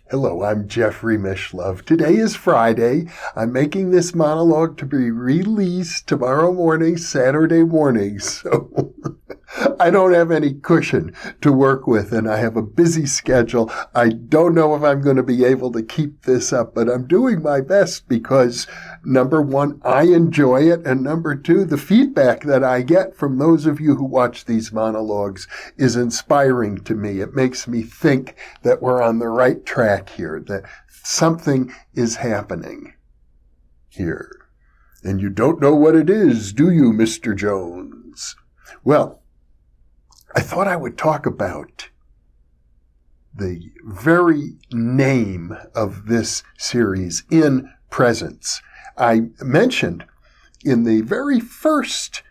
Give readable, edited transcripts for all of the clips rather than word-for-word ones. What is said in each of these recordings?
Hello, I'm Jeffrey Mishlove. Today is Friday. I'm making this monologue to be released tomorrow morning, Saturday morning, so I don't have any cushion to work with, and I have a busy schedule. I don't know if I'm going to be able to keep this up, but I'm doing my best because, number one, I enjoy it, and number two, the feedback that I get from those of you who watch these monologues is inspiring to me. It makes me think that we're on the right track here, that something is happening here. And you don't know what it is, do you, Mr. Jones? Well, I thought I would talk about the very name of this series, InPresence. I mentioned in the very first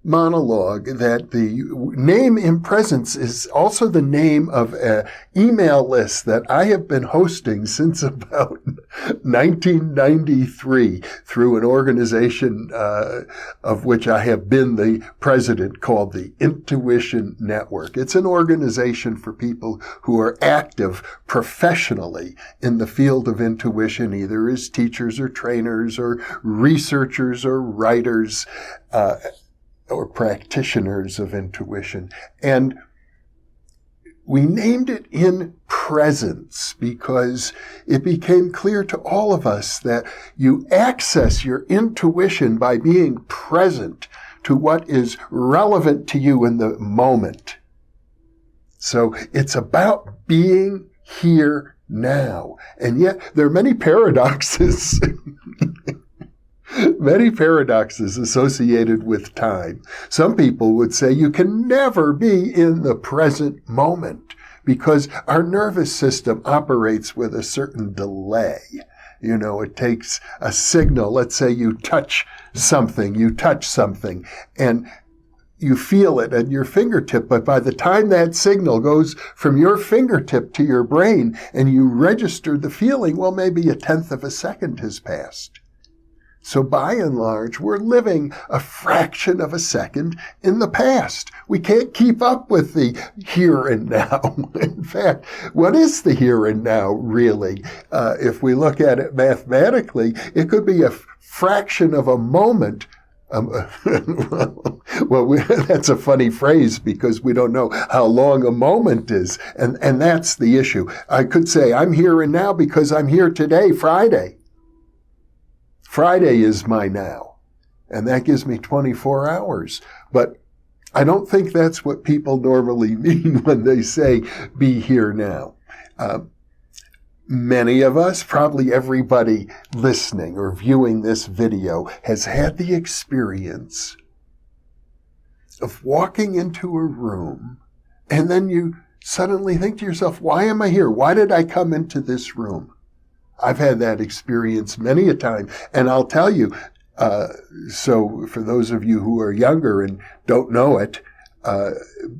monologue that the name InPresence is also the name of an email list that I have been hosting since about 1993 through an organization of which I have been the president called the Intuition Network. It's an organization for people who are active professionally in the field of intuition, either as teachers or trainers or researchers or writers, or practitioners of intuition. And we named it InPresence because it became clear to all of us that you access your intuition by being present to what is relevant to you in the moment. So it's about being here now. And yet there are many paradoxes many paradoxes associated with time. Some people would say you can never be in the present moment because our nervous system operates with a certain delay. You know, it takes a signal. Let's say you touch something, and you feel it at your fingertip, but by the time that signal goes from your fingertip to your brain and you register the feeling, well, maybe a tenth of a second has passed. So by and large, we're living a fraction of a second in the past. We can't keep up with the here and now. In fact, what is the here and now really? If we look at it mathematically, it could be a fraction of a moment. That's a funny phrase because we don't know how long a moment is. And that's the issue. I could say I'm here and now because I'm here today, Friday. Friday is my now, and that gives me 24 hours. But I don't think that's what people normally mean when they say, be here now. Many of us, probably everybody listening or viewing this video, has had the experience of walking into a room, and then you suddenly think to yourself, why am I here? Why did I come into this room? I've had that experience many a time, and I'll tell you, so for those of you who are younger and don't know it,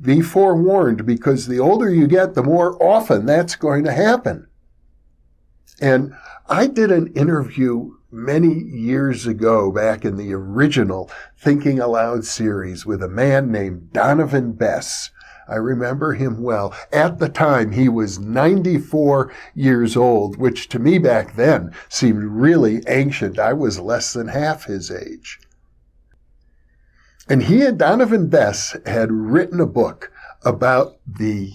be forewarned, because the older you get, the more often that's going to happen. And I did an interview many years ago, back in the original Thinking Aloud series, with a man named Donovan Bess. I remember him well. At the time, he was 94 years old, which to me back then seemed really ancient. I was less than half his age. And he and Donovan Bess had written a book about the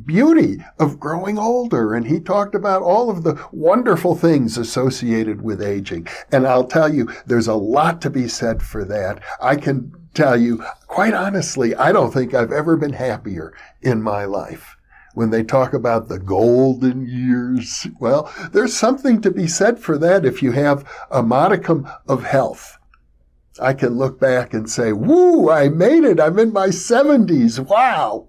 beauty of growing older. And he talked about all of the wonderful things associated with aging. And I'll tell you, there's a lot to be said for that. I can tell you, quite honestly, I don't think I've ever been happier in my life. When they talk about the golden years, well, there's something to be said for that if you have a modicum of health. I can look back and say, woo, I made it. I'm in my 70s. Wow.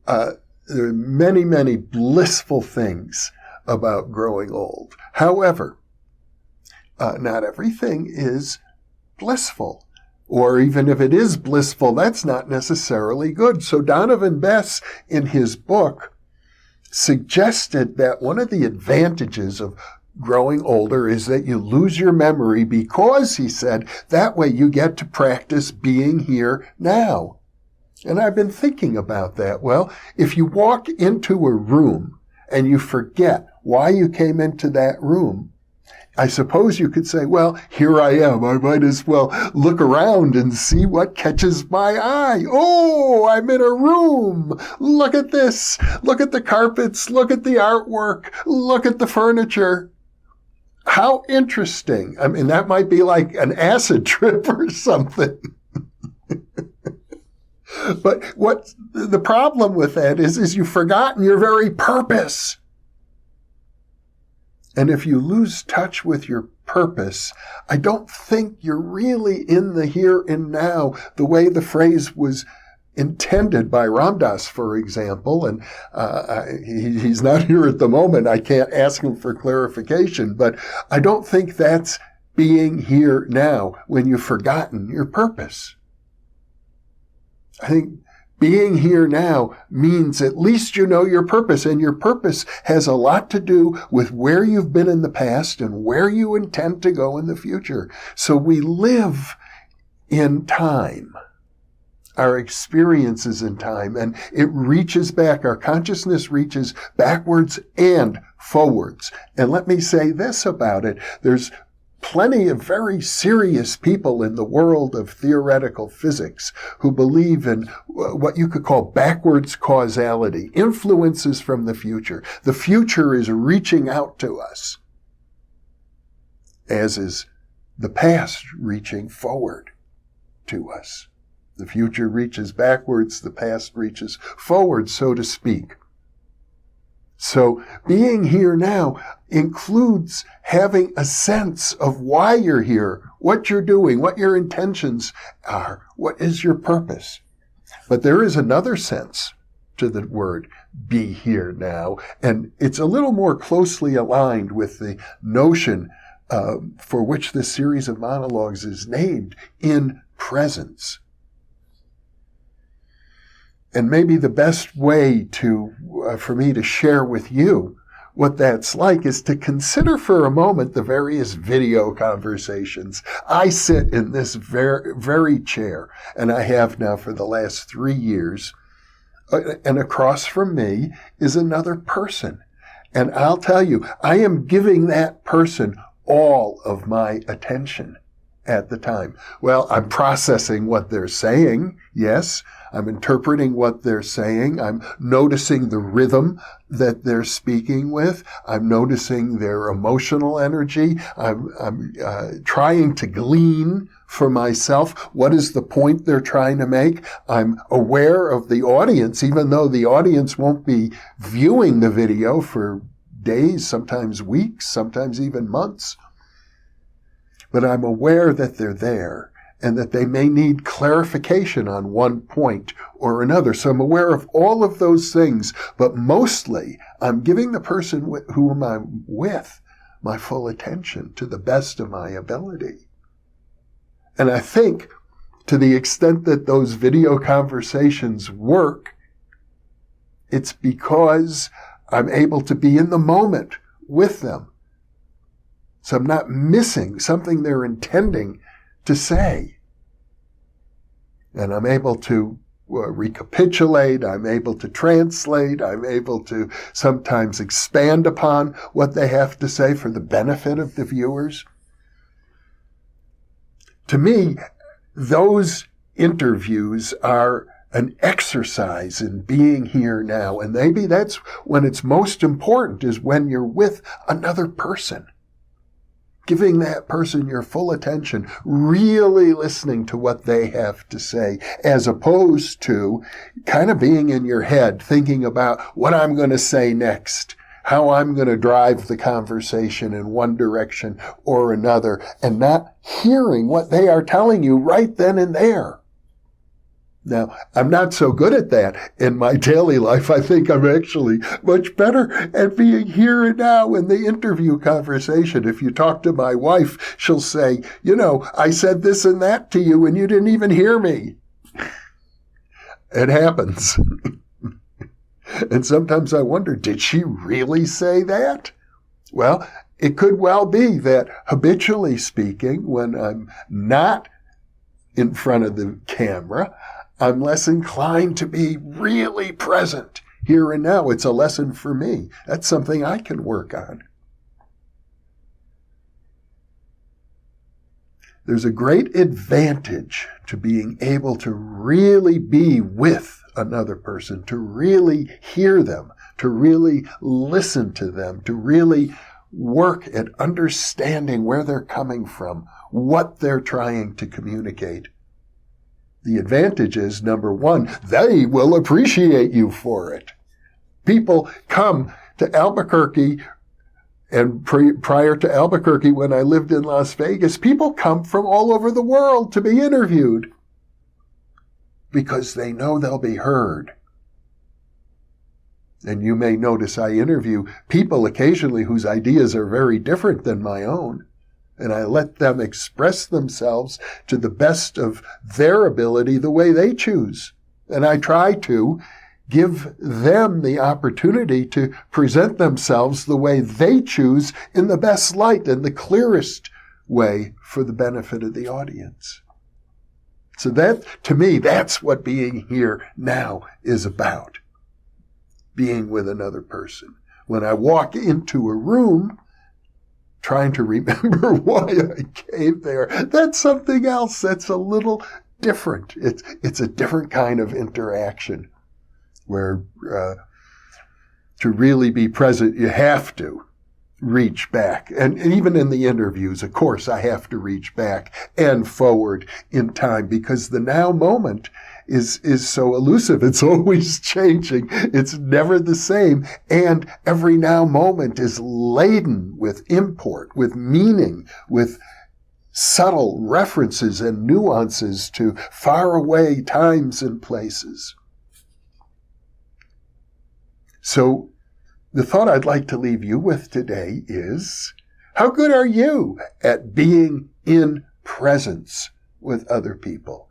There are many, many blissful things about growing old. However, not everything is blissful. Or even if it is blissful, that's not necessarily good. So Donovan Bess, in his book, suggested that one of the advantages of growing older is that you lose your memory because, he said, that way you get to practice being here now. And I've been thinking about that. Well, if you walk into a room and you forget why you came into that room, I suppose you could say, well, here I am. I might as well look around and see what catches my eye. Oh, I'm in a room. Look at this. Look at the carpets. Look at the artwork. Look at the furniture. How interesting. I mean, that might be like an acid trip or something. But what the problem with that is you've forgotten your very purpose. And if you lose touch with your purpose, I don't think you're really in the here and now, the way the phrase was intended by Ram Dass, for example. And he's not here at the moment. I can't ask him for clarification, but I don't think that's being here now when you've forgotten your purpose. I think being here now means at least you know your purpose, and your purpose has a lot to do with where you've been in the past and where you intend to go in the future. So we live in time. Our experience is in time, and it reaches back. Our consciousness reaches backwards and forwards. And let me say this about it. There's plenty of very serious people in the world of theoretical physics who believe in what you could call backwards causality, influences from the future. The future is reaching out to us, as is the past reaching forward to us. The future reaches backwards, the past reaches forward, so to speak. So being here now includes having a sense of why you're here, what you're doing, what your intentions are, what is your purpose. But there is another sense to the word be here now, and it's a little more closely aligned with the notion for which this series of monologues is named, InPresence. And maybe the best way for me to share with you what that's like is to consider for a moment the various video conversations. I sit in this very chair, and I have now for the last 3 years, and across from me is another person. And I'll tell you, I am giving that person all of my attention at the time. Well, I'm processing what they're saying, yes. I'm interpreting what they're saying. I'm noticing the rhythm that they're speaking with. I'm noticing their emotional energy. I'm trying to glean for myself what is the point they're trying to make. I'm aware of the audience, even though the audience won't be viewing the video for days, sometimes weeks, sometimes even months. But I'm aware that they're there and that they may need clarification on one point or another. So I'm aware of all of those things, but mostly I'm giving the person whom I'm with my full attention to the best of my ability. And I think to the extent that those video conversations work, it's because I'm able to be in the moment with them. So I'm not missing something they're intending to say. And I'm able to recapitulate, I'm able to translate, I'm able to sometimes expand upon what they have to say for the benefit of the viewers. To me, those interviews are an exercise in being here now. And maybe that's when it's most important, is when you're with another person. Giving that person your full attention, really listening to what they have to say, as opposed to kind of being in your head, thinking about what I'm going to say next, how I'm going to drive the conversation in one direction or another, and not hearing what they are telling you right then and there. Now, I'm not so good at that in my daily life. I think I'm actually much better at being here and now in the interview conversation. If you talk to my wife, she'll say, I said this and that to you and you didn't even hear me. It happens. And sometimes I wonder, did she really say that? Well, it could well be that habitually speaking, when I'm not in front of the camera, I'm less inclined to be really present here and now. It's a lesson for me. That's something I can work on. There's a great advantage to being able to really be with another person, to really hear them, to really listen to them, to really work at understanding where they're coming from, what they're trying to communicate. The advantage is, number one, they will appreciate you for it. People come to Albuquerque, and prior to Albuquerque, when I lived in Las Vegas, people come from all over the world to be interviewed because they know they'll be heard. And you may notice I interview people occasionally whose ideas are very different than my own. And I let them express themselves to the best of their ability the way they choose. And I try to give them the opportunity to present themselves the way they choose in the best light and the clearest way for the benefit of the audience. So that, to me, that's what being here now is about. Being with another person. When I walk into a room, trying to remember why I came there, that's something else. That's a little different. It's a different kind of interaction where to really be present, you have to reach back. And even in the interviews, of course, I have to reach back and forward in time because the now moment is so elusive. It's always changing. It's never the same. And every now moment is laden with import, with meaning, with subtle references and nuances to faraway times and places. So the thought I'd like to leave you with today is, how good are you at being in presence with other people?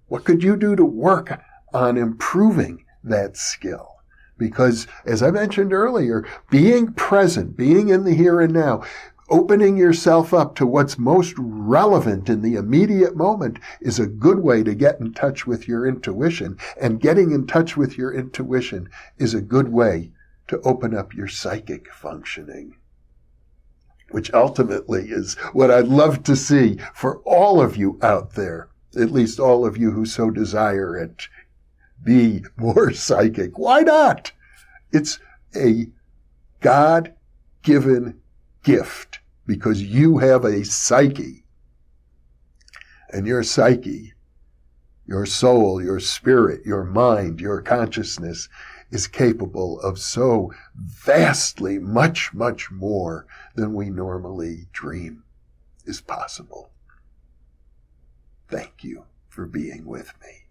What could you do to work on improving that skill? Because, as I mentioned earlier, being present, being in the here and now, opening yourself up to what's most relevant in the immediate moment is a good way to get in touch with your intuition. And getting in touch with your intuition is a good way to open up your psychic functioning, which ultimately is what I'd love to see for all of you out there, at least all of you who so desire it. Be more psychic. Why not? It's a God-given gift because you have a psyche. And your psyche, your soul, your spirit, your mind, your consciousness is capable of so vastly much, much more than we normally dream is possible. Thank you for being with me.